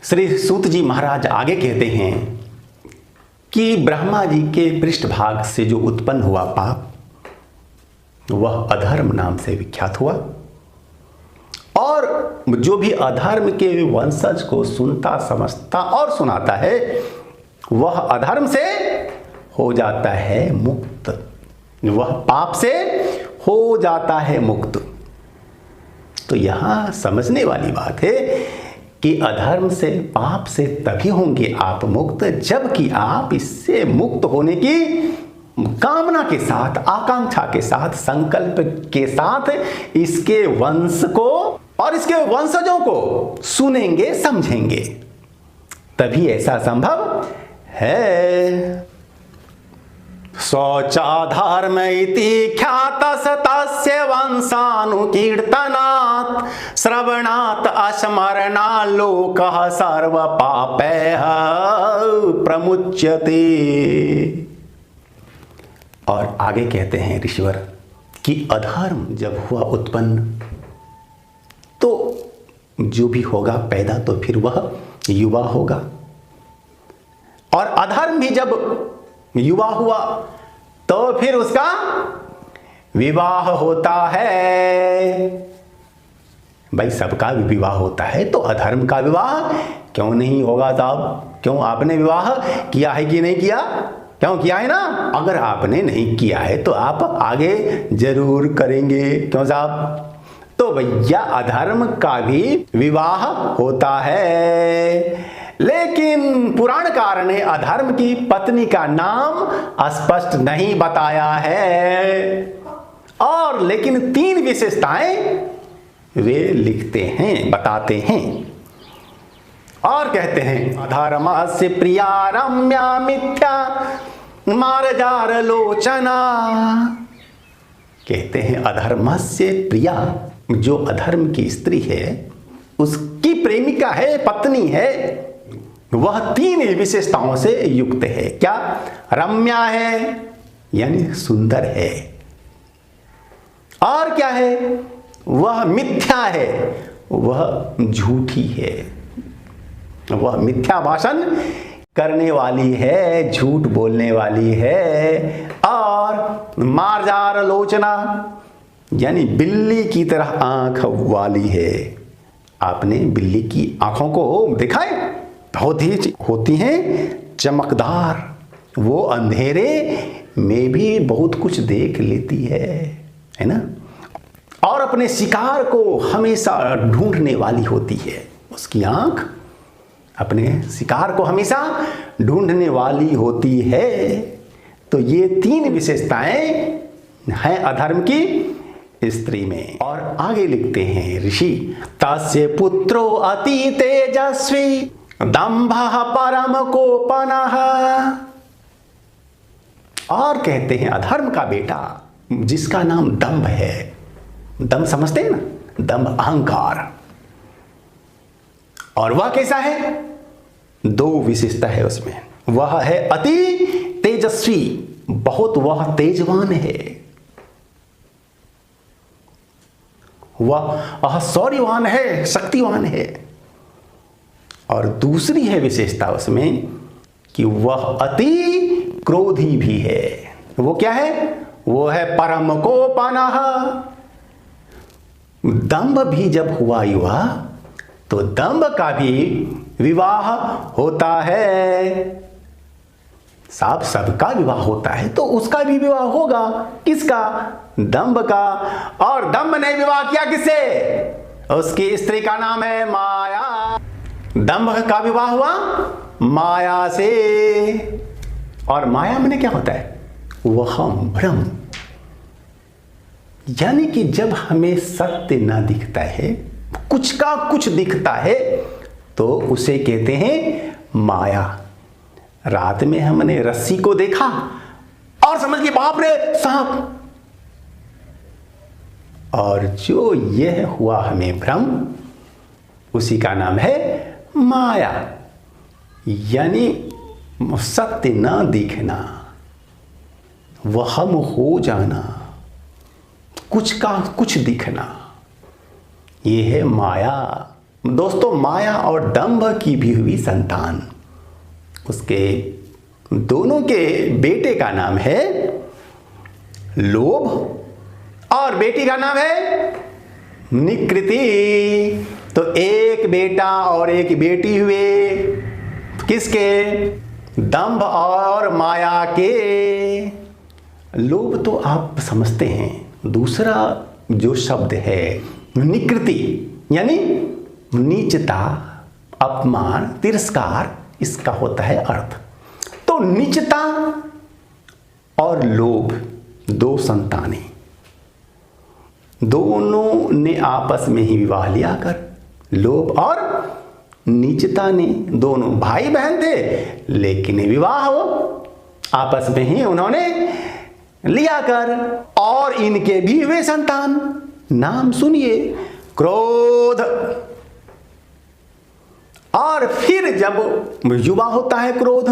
श्री सूत जी महाराज आगे कहते हैं कि ब्रह्मा जी के पृष्ठभाग से जो उत्पन्न हुआ पाप वह अधर्म नाम से विख्यात हुआ, और जो भी अधर्म के वंशज को सुनता समझता और सुनाता है वह अधर्म से हो जाता है मुक्त, वह पाप से हो जाता है मुक्त। तो यहां समझने वाली बात है कि अधर्म से पाप से तभी होंगे आप मुक्त जबकि आप इससे मुक्त होने की कामना के साथ, आकांक्षा के साथ, संकल्प के साथ इसके वंश को और इसके वंशजों को सुनेंगे, समझेंगे, तभी ऐसा संभव है। शौचाधर्म इति ख्यातस् तस्य वंशानुकीर्तनात् श्रवणात् अस्मरणात् लोकः सर्व पापैः प्रमुच्यते। और आगे कहते हैं ऋषिवर कि अधर्म जब हुआ उत्पन्न तो जो भी होगा पैदा तो फिर वह युवा होगा, और अधर्म भी जब युवा हुआ तो फिर उसका विवाह होता है। भाई सबका विवाह होता है तो अधर्म का विवाह क्यों नहीं होगा साहब? क्यों, आपने विवाह किया है कि नहीं किया? क्यों किया है ना? अगर आपने नहीं किया है तो आप आगे जरूर करेंगे, क्यों साहब? तो भैया अधर्म का भी विवाह होता है, लेकिन पुराणकार ने अधर्म की पत्नी का नाम स्पष्ट नहीं बताया है, और लेकिन 3 विशेषताएं वे लिखते हैं, बताते हैं, और कहते हैं अधर्मस्य प्रिया रम्या मिथ्या मार्जार लोचना। कहते हैं अधर्मस्य प्रिया, जो अधर्म की स्त्री है उसकी प्रेमिका है, पत्नी है, वह 3 विशेषताओं से युक्त है। क्या? रम्या है यानी सुंदर है, और क्या है? वह मिथ्या है, वह झूठी है, वह मिथ्या भाषण करने वाली है, झूठ बोलने वाली है, और मार्जार लोचना यानी बिल्ली की तरह आंख वाली है। आपने बिल्ली की आंखों को देखा है? बहुत ही होती हैं चमकदार, वो अंधेरे में भी बहुत कुछ देख लेती है ना? और अपने शिकार को हमेशा ढूंढने वाली होती है, उसकी आंख अपने शिकार को हमेशा ढूंढने वाली होती है। तो ये 3 विशेषताएं हैं अधर्म की स्त्री में। और आगे लिखते हैं ऋषि, तस्य पुत्रो अति तेजस्वी दंभः परम कोपनः। और कहते हैं अधर्म का बेटा जिसका नाम दंभ है, दंभ समझते हैं ना? दंभ अहंकार, और वह कैसा है? 2 विशेषता है उसमें। वह है अति तेजस्वी, बहुत वह तेजवान है, वह शौर्यवान है, शक्तिवान है। और दूसरी है विशेषता उसमें कि वह अति क्रोधी भी है। वो क्या है? वो है परम कोपनः। दंभ भी जब हुआ युवा तो दंभ का भी विवाह होता है। साहब सबका विवाह होता है तो उसका भी विवाह होगा। किसका? दंभ का। और दंभ ने विवाह किया किससे? उसकी स्त्री का नाम है माया। दंभ का विवाह हुआ माया से। और माया में क्या होता है? वह भ्रम, यानी कि जब हमें सत्य ना दिखता है, कुछ का कुछ दिखता है, तो उसे कहते हैं माया। रात में हमने रस्सी को देखा और समझ के बाप रे सांप, और जो यह हुआ हमें भ्रम, उसी का नाम है माया। यानी सत्य ना दिखना, वहम हो जाना, कुछ का कुछ दिखना, ये है माया। दोस्तों माया और दंभ की भी हुई संतान। उसके दोनों के बेटे का नाम है लोभ और बेटी का नाम है निकृति। तो एक बेटा और एक बेटी हुए किसके? दंभ और माया के। लोभ तो आप समझते हैं। दूसरा जो शब्द है निकृति, यानी नीचता, अपमान, तिरस्कार, इसका होता है अर्थ। तो नीचता और लोभ दो संतानें, दोनों ने आपस में ही विवाह लिया कर। लोभ और नीचता ने, दोनों भाई बहन थे लेकिन विवाह हो आपस में ही उन्होंने लिया कर। और इनके भी वे संतान, नाम सुनिए, क्रोध। और फिर जब युवा होता है क्रोध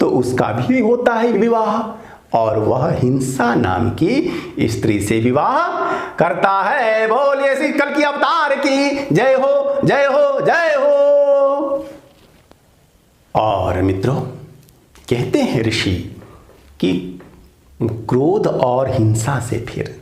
तो उसका भी होता है विवाह, और वह हिंसा नाम की स्त्री से विवाह करता है। बोलिए श्री कल की अवतार की जय हो, जय हो, जय हो। और मित्रों, कहते हैं ऋषि कि क्रोध और हिंसा से फिर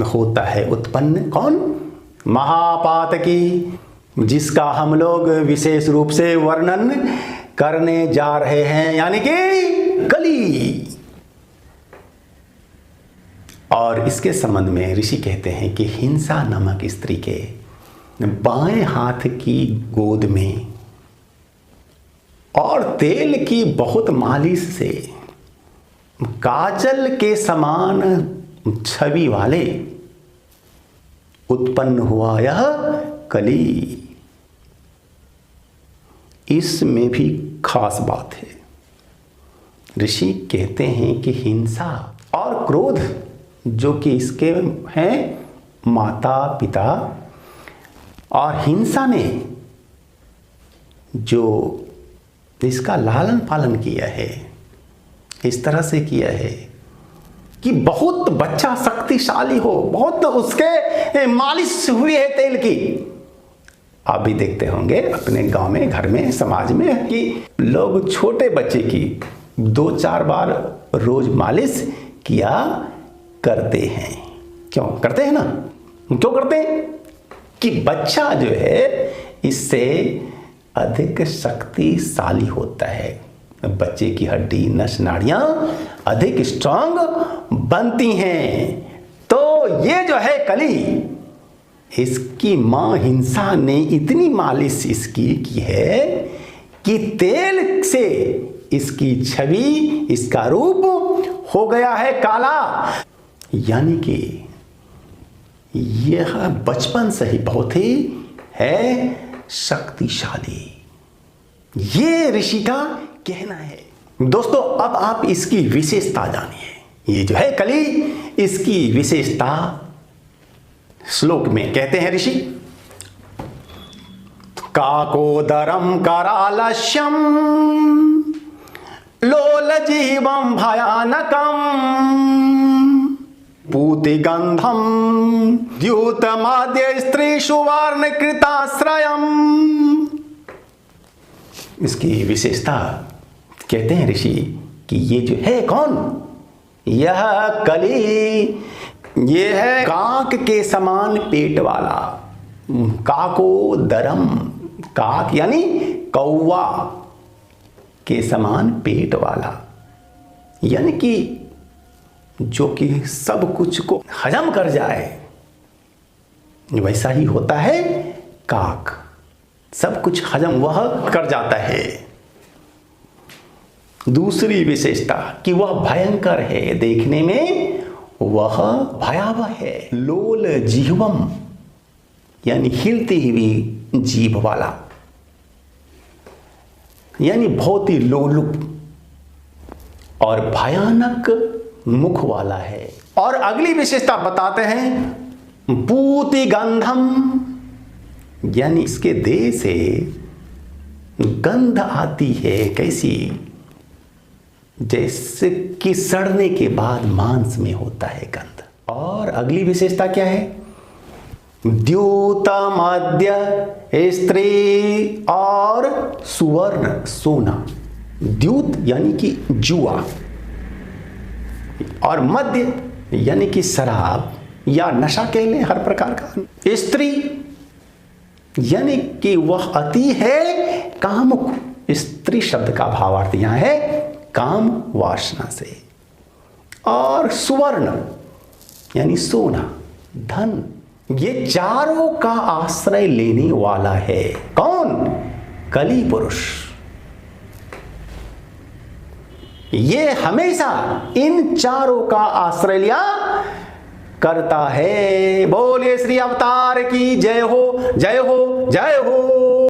होता है उत्पन्न कौन? महापातकी, जिसका हम लोग विशेष रूप से वर्णन करने जा रहे हैं, यानी कि कली। और इसके संबंध में ऋषि कहते हैं कि हिंसा नामक स्त्री के बाएं हाथ की गोद में और तेल की बहुत मालिश से काजल के समान छवि वाले उत्पन्न हुआ यह कली। इसमें भी खास बात है। ऋषि कहते हैं कि हिंसा और क्रोध जो कि इसके हैं माता पिता, और हिंसा ने जो इसका लालन पालन किया है, इस तरह से किया है कि बहुत बच्चा शक्तिशाली हो, बहुत उसके मालिश हुई है तेल की। आप भी देखते होंगे अपने गांव में, घर में, समाज में कि लोग छोटे बच्चे की 2-4 बार रोज मालिश किया करते हैं। क्यों करते हैं ना? क्यों करते हैं? कि बच्चा जो है इससे अधिक शक्तिशाली होता है। बच्चे की हड्डी, नस, नाड़ियां अधिक स्ट्रांग बनती हैं। तो ये जो है कली, इसकी मां हिंसा ने इतनी मालिश इसकी की है कि तेल से इसकी छवि, इसका रूप हो गया है काला। यानी कि यह बचपन से ही बहुत ही है शक्तिशाली। ये ऋषि का कहना है। दोस्तों, अब आप इसकी विशेषता जानिए। ये जो है कली, इसकी विशेषता श्लोक में कहते हैं ऋषि, काकोदरम करालस्यम लोलजीवम भयानकम पूतिगंधम द्यूतमाद्य स्त्री सुवर्ण कृताश्रयम। इसकी विशेषता कहते हैं ऋषि कि ये जो है कौन? यह कली, ये है काक के समान पेट वाला। काको दरम, काक यानी कौवा के समान पेट वाला, यानी कि जो कि सब कुछ को हजम कर जाए, वैसा ही होता है काक। सब कुछ हजम वह कर जाता है। दूसरी विशेषता कि वह भयंकर है, देखने में वह भयावह है। लोल जीवम यानी हिलती हुई जीभ वाला, यानी बहुत ही लोलुप और भयानक मुख वाला है। और अगली विशेषता बताते हैं पूति गंधम, यानी इसके देह से गंध आती है, कैसी? जैसे कि सड़ने के बाद मांस में होता है गंध। और अगली विशेषता क्या है? द्यूत मध्य स्त्री और सुवर्ण सोना। द्यूत यानी कि जुआ और मध्य यानी कि शराब या नशा कह लें हर प्रकार का। स्त्री यानी कि वह अति है कामुक। स्त्री शब्द का भावार्थ यहां है काम वासना से। और सुवर्ण यानी सोना धन, ये चारों का आश्रय लेने वाला है कौन? कली पुरुष। ये हमेशा इन चारों का आश्रय लिया करता है। बोलिए श्री अवतार की जय हो, जय हो, जय हो।